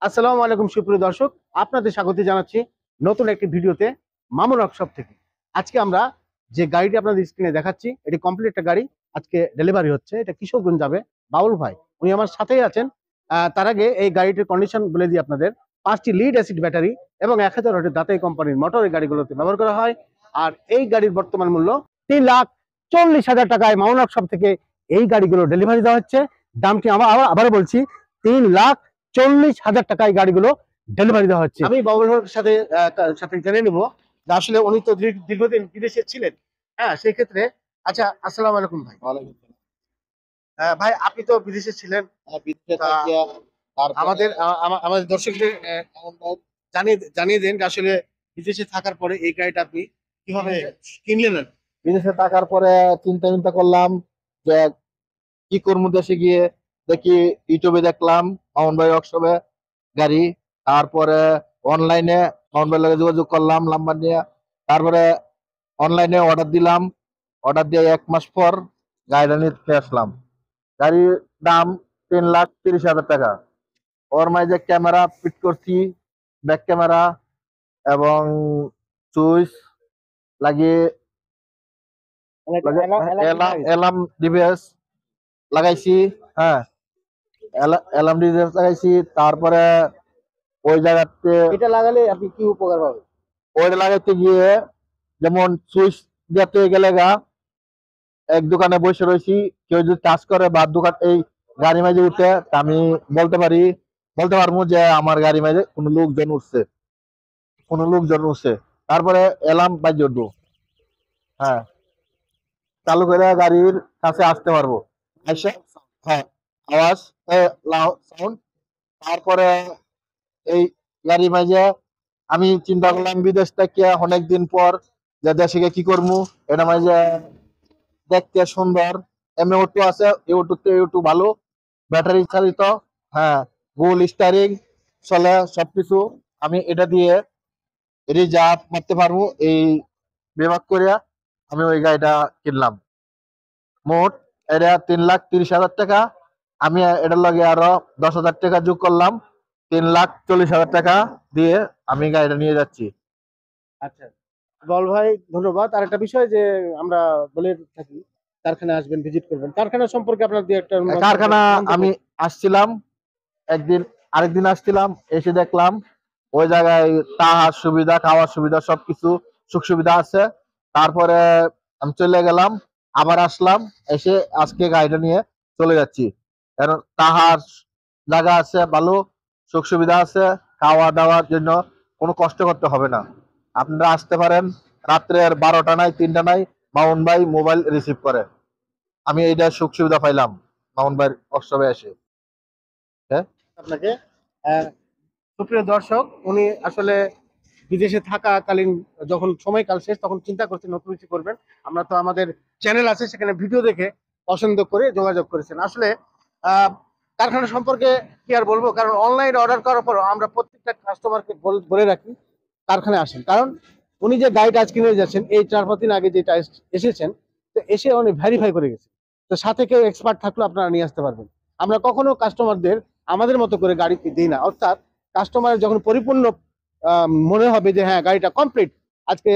আসসালামু আলাইকুম সুপ্রিয় দর্শক, আপনাদের স্বাগত জানাচ্ছি নতুন একটি ভিডিওতে মামুন ওয়ার্কশপ থেকে। আজকে আমরা যে গাড়িটি আপনাদের স্ক্রিনে দেখাচ্ছি, এটি কমপ্লিট একটা গাড়ি। আজকে ডেলিভারি হচ্ছে, এটা কিশোরগঞ্জ যাবে। বাউল ভাই উনি আমার সাথেই আছেন। তার আগে এই গাড়িটির কন্ডিশন বলে দিই আপনাদের। 5টি লিড অ্যাসিড ব্যাটারি এবং 1000 ওয়াটের দাতাই কোম্পানির মোটর এই গাড়িগুলোতে ব্যবহার করা হয়। আর এই গাড়ির বর্তমান মূল্য 3,40,000 টাকায় মামুন ওয়ার্কশপ থেকে এই গাড়িগুলো ডেলিভারি দেওয়া হচ্ছে। দামটি আবার বলছি, 3,40,000 টাকায় গাড়িগুলো ডেলিভারি দেওয়া হচ্ছে। আমি বাবুল ভাইয়ের সাথে জেনে নেবো যে আসলে উনি তো দীর্ঘদিন বিদেশে ছিলেন। হ্যাঁ, সেই ক্ষেত্রে আচ্ছা, আসসালামু আলাইকুম ভাই। ওয়ালাইকুম আসসালাম। ভাই, আপনি তো বিদেশে ছিলেন। বিদেশে তা থাকিয়া আমাদের আমাদের দর্শকদের জানিয়ে দেন যে আসলে বিদেশে থাকার পরে এই গাড়িটা আপনি কিভাবে কিনলেন আর কি? বিদেশে থাকার পরে চিন্তা করলাম যে কি করবো, দেশে গিয়ে দেখি ইউটিউবে দেখলাম মামুন ভাই ওয়ার্কশপে গাড়ি। তারপরে অনলাইনে মামুন ভাইয়ের লগে যোগাযোগ করলাম নাম্বার নিয়ে। তারপরে অনলাইনে অর্ডার দিলাম। অর্ডার দিয়ে 1 মাস পর গাড়িটা নিতে আসলাম। গাড়ির দাম 3,30,000 টাকা। ওর মাঝে ক্যামেরা ফিট করছি, ব্যাক ক্যামেরা এবং সুইচ লাগিয়ে অ্যালার্ম ডিভাইস লাগাইছি। হ্যাঁ, অ্যালার্ম ডিভাইস লাগাইছি। তারপরে ওই জায়গাতে এটা লাগালে আপনি কি উপকার পাবেন? ওইটা লাগাইতে গিয়ে যেমন সুইচ দিতে গেলে এক দোকানে বসে রয়েছি, কেউ যদি টাচ করে বা দোকান এই গাড়ি মাঝে উঠে, তা আমি বলতে পারবো যে আমার গাড়ি মাঝে কোনো লোকজন উঠছে। তারপরে অ্যালার্ম বাজে উঠবো। হ্যাঁ, চালু করে গাড়ির কাছে আসতে পারবো। এসে হ্যাঁ, আওয়াজ সাউন্ড। তারপরে এই গাড়ি মাঝে আমি চিন্তা করলাম বিদেশ থেকে অনেকদিন পর যে দেশে গিয়ে কি করবো। এটা মাঝে দেখতে সুন্দর, M-auto আছে, A-auto ভালো, ব্যাটারি চালিত। হ্যাঁ, গোল স্টারিং চলে সবকিছু। আমি এটা দিয়ে রিজার্ভ মারতে পারবো। এই বিভাগ করিয়া আমি ওই গাড়িটা কিনলাম। মোট এটা 3,30,000 টাকা। আমি এটার লগে আরো 10,000 টাকা যোগ করলাম। 3,40,000 টাকা দিয়ে আমি গাড়িটা নিয়ে যাচ্ছি। আচ্ছা, বল ভাই, ধন্যবাদ। আর একটা বিষয় যে আমরা বলে থাকি, কারখানায় আসবেন, ভিজিট করবেন, কারখানা সম্পর্কে আপনার দিয়ে একটা কারখানা আমি আসছিলাম একদিন, আরেকদিন আসছিলাম, এসে দেখলাম ওই জায়গায় তাহার সুবিধা, খাওয়ার সুবিধা, সবকিছু সুখ সুবিধা আছে। তারপরে আমি চলে গেলাম, আবার আসলাম, এসে আজকে গাড়িটা নিয়ে চলে যাচ্ছি। কারণ তাহার জায়গা আছে ভালো, সুখ সুবিধা আছে, খাওয়া দাওয়ার জন্য কোনো কষ্ট করতে হবে না। আপনারা আসতে পারেন, রাত্রের 12টা নাই 3টা নাই মামুন ভাই মোবাইল রিসিভ করে। আমি এইটা সুখ সুবিধা পাইলাম মামুন ভাইয়ের ওয়ার্কশপে এসে। হ্যাঁ, আপনাকে সুপ্রিয় দর্শক, উনি আসলে বিদেশে থাকাকালীন যখন সময়কাল শেষ, তখন চিন্তা করছেন নতুন কিছু করবেন। আমরা তো আমাদের চ্যানেল আছে, সেখানে ভিডিও দেখে পছন্দ করে যোগাযোগ করেছেন। আসলে আহ, কারখানা সম্পর্কে কি আর বলবো, কারণ অনলাইন অর্ডার করার পর আমরা প্রত্যেকটা কাস্টমারকে বলে রাখি কারখানায় আসেন। কারণ উনি যে গাড়িটা আজ কিনে যাচ্ছেন, এই 4-5 দিন আগে যেটা এসেছেন, তো এসে উনি ভেরিফাই করে গেছে। তো সাথে কেউ এক্সপার্ট থাকলে আপনারা নিয়ে আসতে পারবেন। আমরা কখনো কাস্টমারদের আমাদের মতো করে গাড়ি দিই না। অর্থাৎ কাস্টমারের যখন পরিপূর্ণ মনে হবে যে হ্যাঁ, গাড়িটা কমপ্লিট আজকে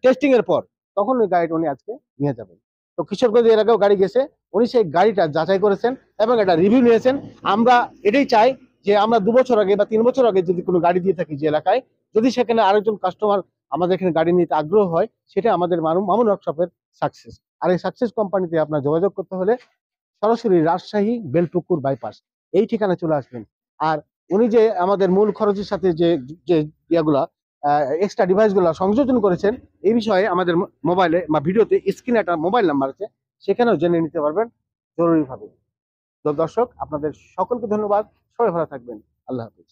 টেস্টিং এর পর, তখন ওই গাড়িটা উনি আজকে নিয়ে যাবেন। তো কিশোরগঞ্জ এর আগেও গাড়ি গেছে, উনি সেই গাড়িটা যাচাই করেছেন এবং একটা রিভিউ নিয়েছেন। আমরা এটাই চাই যে আমরা 2 বছর আগে বা 3 বছর আগে যদি কোনো গাড়ি দিয়ে থাকি যে এলাকায়, যদি সেখানে আরেকজন কাস্টমার আমাদের এখানে গাড়ি নিতে আগ্রহ হয়, সেটা আমাদের মামুন ওয়ার্কশপের সাকসেস। আর এই সাকসেস কোম্পানিতে আপনার যোগাযোগ করতে হলে সরাসরি রাজশাহী বেলপুকুর বাইপাস এই ঠিকানা চলে আসবেন। আর উনি যে আমাদের মূল খরচের সাথে যে যে ইয়াগুলা এক্সট্রা ডিভাইসগুলো সংযোজন করেছেন, এই বিষয়ে আমাদের মোবাইলে বা ভিডিওতে স্ক্রিনে একটা মোবাইল নাম্বার আছে, সেখানেও জেনে নিতে পারবেন জরুরিভাবে। তো দর্শক, আপনাদের সকলকে ধন্যবাদ। সবাই ভালো থাকবেন। আল্লাহ হাফিজ।